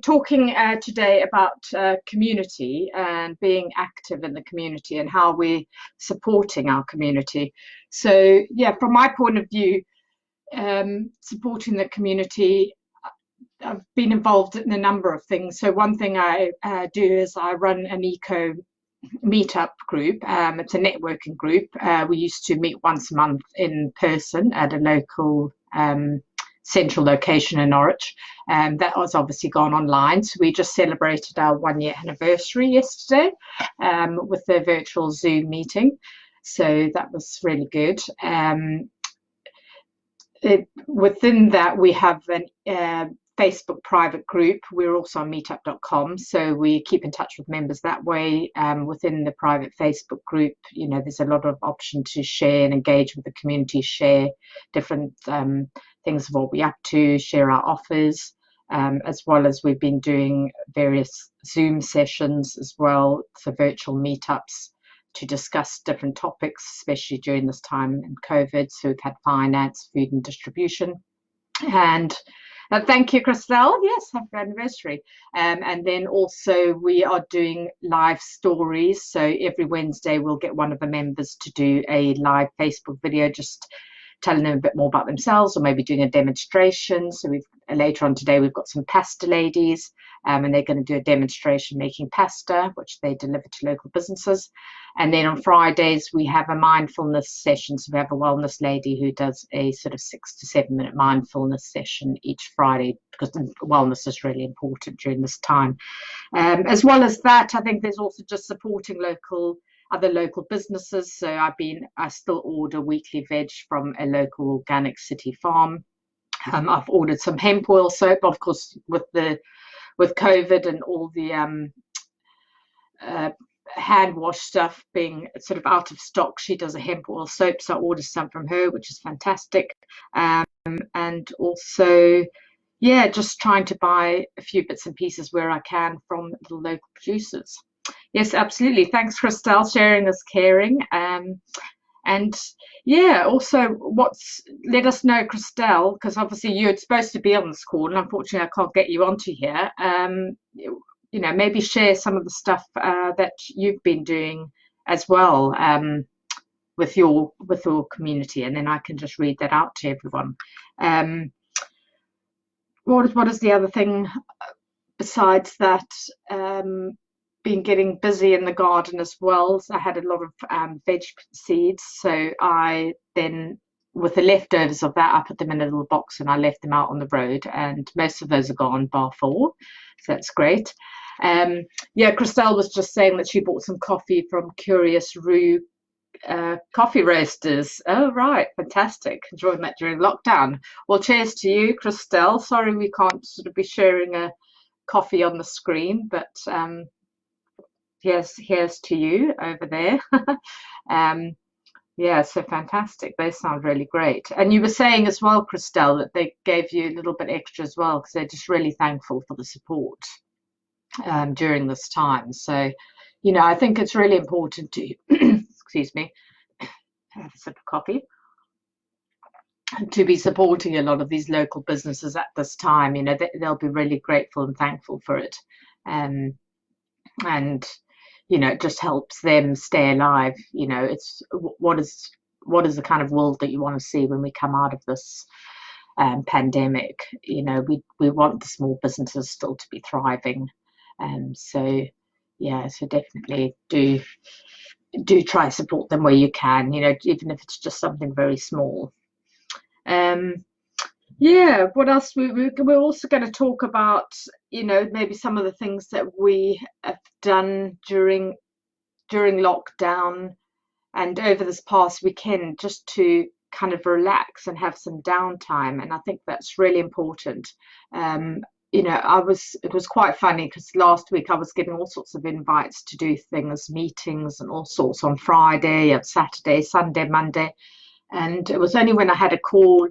talking today about community and being active in the community and how we're supporting our community. So, yeah, from my point of view, supporting the community, I've been involved in a number of things. So one thing I do is I run an eco meetup group. It's a networking group. We used to meet once a month in person at a local central location in Norwich. That was obviously gone online. So we just celebrated our 1-year anniversary yesterday with the virtual Zoom meeting. So that was really good. Within that, we have a Facebook private group. We're also on meetup.com, so we keep in touch with members that way. Within the private Facebook group, you know, there's a lot of option to share and engage with the community, share different things of what we're up to, share our offers, as well as we've been doing various Zoom sessions as well, so virtual meetups to discuss different topics, especially during this time in COVID. So we've had finance, food and distribution. And thank you, Christelle. Yes, happy anniversary. And then also we are doing live stories. So every Wednesday we'll get one of the members to do a live Facebook video, just telling them a bit more about themselves, or maybe doing a demonstration. So later on today we've got some pasta ladies, and they're going to do a demonstration making pasta, which they deliver to local businesses. And then on Fridays we have a mindfulness session. So we have a wellness lady who does a sort of 6 to 7 minute mindfulness session each Friday, because wellness is really important during this time. As well as that, I think there's also just supporting other local businesses. So I still order weekly veg from a local organic city farm. I've ordered some hemp oil soap, of course, with COVID and all the hand wash stuff being sort of out of stock. She does a hemp oil soap, so I ordered some from her, which is fantastic. And also, yeah, just trying to buy a few bits and pieces where I can from the local producers. Yes, absolutely. Thanks, Christelle. Sharing is caring. And yeah, also let us know, Christelle, because obviously you're supposed to be on this call, and unfortunately I can't get you onto here. You know, maybe share some of the stuff that you've been doing as well with your community, and then I can just read that out to everyone. What is the other thing besides that? Been getting busy in the garden as well. So I had a lot of veg seeds, so I then, with the leftovers of that, I put them in a little box and I left them out on the road, and most of those are gone bar 4, so that's great. Yeah, Christelle was just saying that she bought some coffee from Curious Rue coffee roasters. Oh right, fantastic. Enjoying that during lockdown. Well, cheers to you, Christelle. Sorry we can't sort of be sharing a coffee on the screen, but here's to you over there. Yeah, so fantastic. They sound really great. And you were saying as well, Christelle, that they gave you a little bit extra as well, because they're just really thankful for the support during this time. So, you know, I think it's really important to excuse me, have a sip of coffee, to be supporting a lot of these local businesses at this time. You know, they'll be really grateful and thankful for it. And you know, it just helps them stay alive. You know, it's what is the kind of world that you want to see when we come out of this pandemic. You know, we want the small businesses still to be thriving. So yeah, so definitely do try and support them where you can, you know, even if it's just something very small. Yeah, what else? We're also going to talk about, you know, maybe some of the things that we have done during lockdown and over this past weekend, just to kind of relax and have some downtime. And I think that's really important. You know, it was quite funny because last week I was getting all sorts of invites to do things, meetings and all sorts on Friday, on Saturday, Sunday, Monday. And it was only when I had a call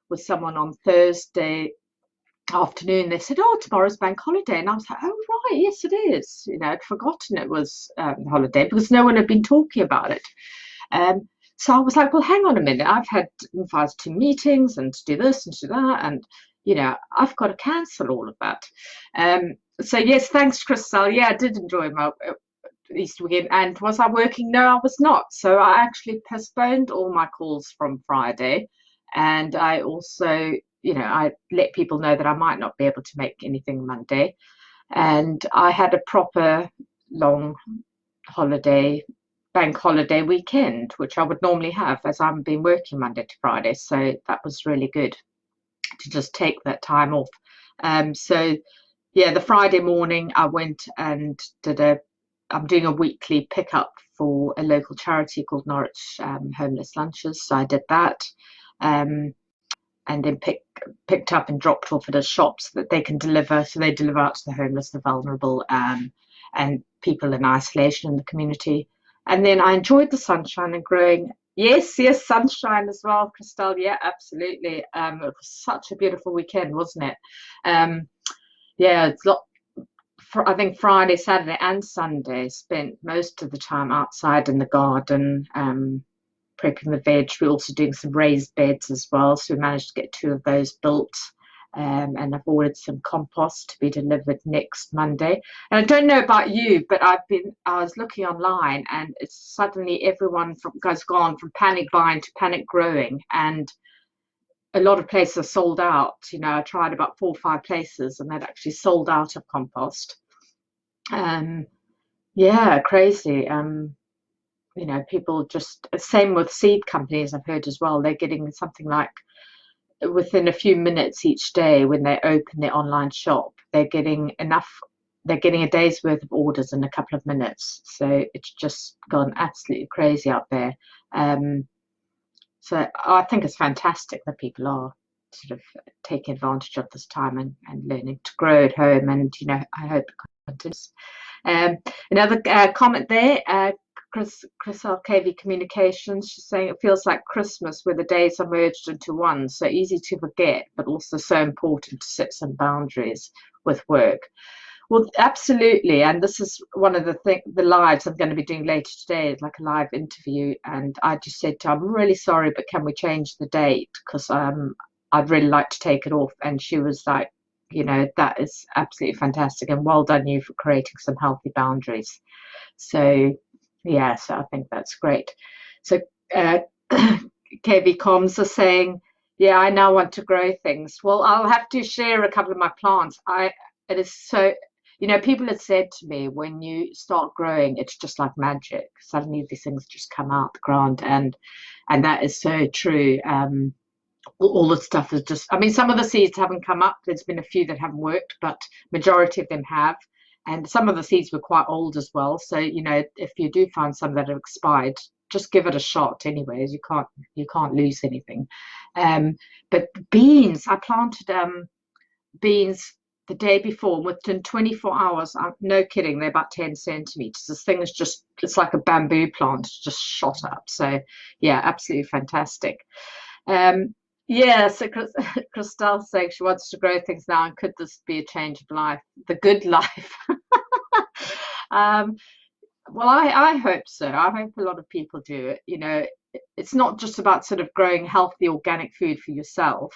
with someone on Thursday afternoon, they said, oh, tomorrow's bank holiday. And I was like, oh right, yes it is. You know, I'd forgotten it was holiday because no one had been talking about it. So I was like, well, hang on a minute, I've had invites to meetings and to do this and to that, and I've got to cancel all of that. So yes, thanks, Crystal. Yeah, I did enjoy my Easter weekend. And was I working? No, I was not. So I actually postponed all my calls from Friday, and I also, I let people know that I might not be able to make anything Monday. And I had a proper long holiday, bank holiday weekend, which I would normally have, as I've been working Monday to Friday. So that was really good to just take that time off. So yeah, the Friday morning I went and I'm doing a weekly pickup for a local charity called Norwich Homeless Lunches. So I did that. And then picked up and dropped off at a shops that they can deliver. So they deliver out to the homeless, the vulnerable, and people in isolation in the community. And then I enjoyed the sunshine and growing. Yes, sunshine as well, Christelle. Yeah, absolutely. It was such a beautiful weekend, wasn't it? Yeah, I think Friday, Saturday, and Sunday spent most of the time outside in the garden, prepping the veg. We're also doing some raised beds as well, so we managed to get 2 of those built. And I've ordered some compost to be delivered next Monday. And I don't know about you, but I was looking online, and it's suddenly everyone has gone from panic buying to panic growing, and a lot of places are sold out. I tried about 4 or 5 places, and they'd actually sold out of compost. Yeah, crazy. People just, same with seed companies, I've heard as well. They're getting something like within a few minutes each day when they open their online shop, they're getting a day's worth of orders in a couple of minutes. So it's just gone absolutely crazy out there. So I think it's fantastic that people are sort of taking advantage of this time and learning to grow at home. And, I hope it continues. Another comment there, Chris KV Communications, she's saying it feels like Christmas where the days are merged into one, so easy to forget, but also so important to set some boundaries with work. Well, absolutely, and this is one of the lives I'm going to be doing later today, like a live interview, and I just said to her, I'm really sorry, but can we change the date, because I'd really like to take it off. And she was like, that is absolutely fantastic, and well done you for creating some healthy boundaries. So yeah, so I think that's great. So KV Comms are saying, yeah, I now want to grow things. Well, I'll have to share a couple of my plants. It is so, people have said to me, when you start growing, it's just like magic. Suddenly these things just come out the ground, and that is so true. All the stuff is just, some of the seeds haven't come up. There's been a few that haven't worked, but majority of them have. And some of the seeds were quite old as well. So, if you do find some that have expired, just give it a shot anyways. You can't lose anything. But beans, I planted beans the day before. Within 24 hours, no kidding, they're about 10 centimeters. This thing is just, it's like a bamboo plant. It's just shot up. So yeah, absolutely fantastic. Yeah, so Christelle saying she wants to grow things now, and could this be a change of life? The good life. Well, I hope so. I hope a lot of people do it. It's not just about sort of growing healthy organic food for yourself.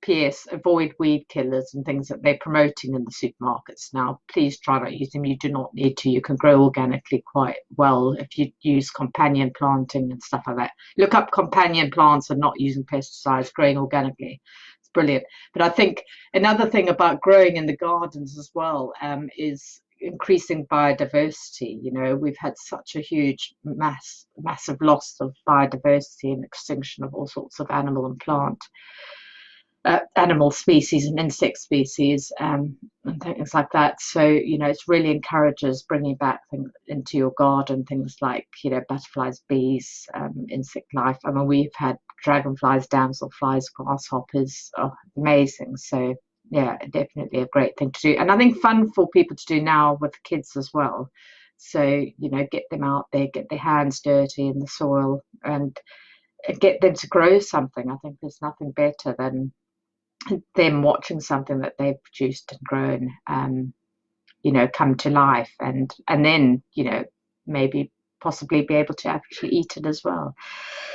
PS, avoid weed killers and things that they're promoting in the supermarkets now. Please try not to use them. You do not need to. You can grow organically quite well if you use companion planting and stuff like that. Look up companion plants and not using pesticides, growing organically. It's brilliant. But I think another thing about growing in the gardens as well is increasing biodiversity. We've had such a huge massive loss of biodiversity and extinction of all sorts of animal and plant animal species and insect species, and things like that. So it really encourages bringing back things into your garden, things like butterflies, bees, insect life. We've had dragonflies, damselflies, grasshoppers. Amazing. So yeah, definitely a great thing to do, and I think fun for people to do now with kids as well. So get them out there, get their hands dirty in the soil, and get them to grow something. I think there's nothing better than them watching something that they've produced and grown, come to life, and then maybe possibly be able to actually eat it as well.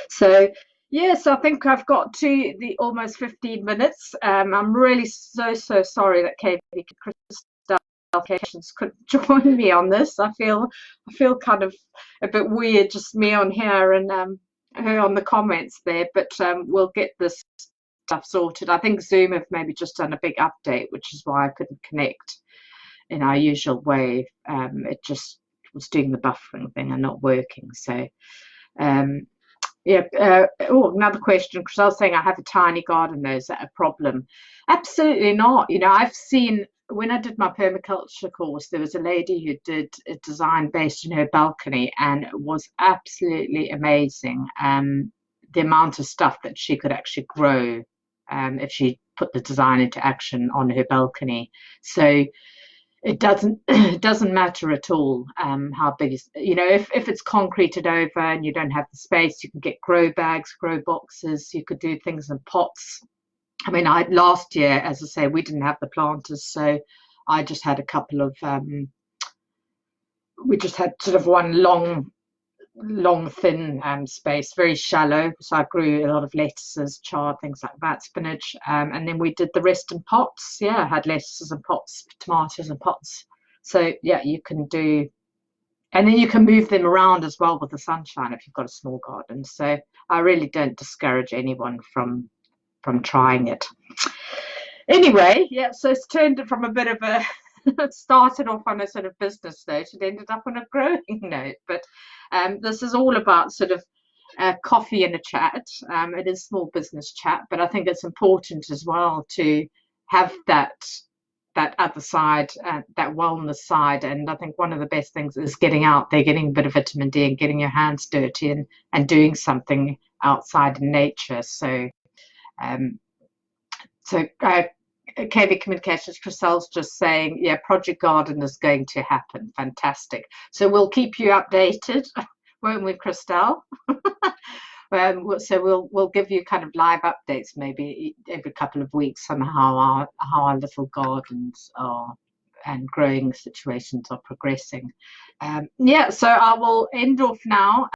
So Yes, I think I've got to the almost 15 minutes. I'm really so sorry that KV Crystal Communications couldn't join me on this. I feel kind of a bit weird, just me on here and her on the comments there. But we'll get this stuff sorted. I think Zoom have maybe just done a big update, which is why I couldn't connect in our usual way. It just was doing the buffering thing and not working. So. Um, yeah. Oh, another question. Because I was saying I have a tiny garden. Though, is that a problem? Absolutely not. I've seen when I did my permaculture course, there was a lady who did a design based on her balcony, and it was absolutely amazing. The amount of stuff that she could actually grow, if she put the design into action on her balcony. So it doesn't it doesn't matter at all how big is if it's concreted over and you don't have the space, you can get grow bags, grow boxes, you could do things in pots. I mean, I last year, as I say, we didn't have the planters, so I just had a couple of we just had sort of one long thin space, very shallow, so I grew a lot of lettuces, chard, things like that, spinach, and then we did the rest in pots. Yeah, I had lettuces and pots, tomatoes and pots. So yeah, you can do, and then you can move them around as well with the sunshine if you've got a small garden. So I really don't discourage anyone from trying it. Anyway, yeah, so it's turned it from a bit of a it started off on a sort of business note and ended up on a growing note. But this is all about sort of coffee and a chat. It is small business chat, but I think it's important as well to have that other side, that wellness side. And I think one of the best things is getting out there, getting a bit of vitamin D, and getting your hands dirty and doing something outside in nature. Um, so KV Communications, Chriselle's just saying, yeah, Project Garden is going to happen. Fantastic. So we'll keep you updated, won't we, Christelle? So we'll give you kind of live updates maybe every couple of weeks on how our little gardens are and growing situations are progressing. Yeah, so I will end off now.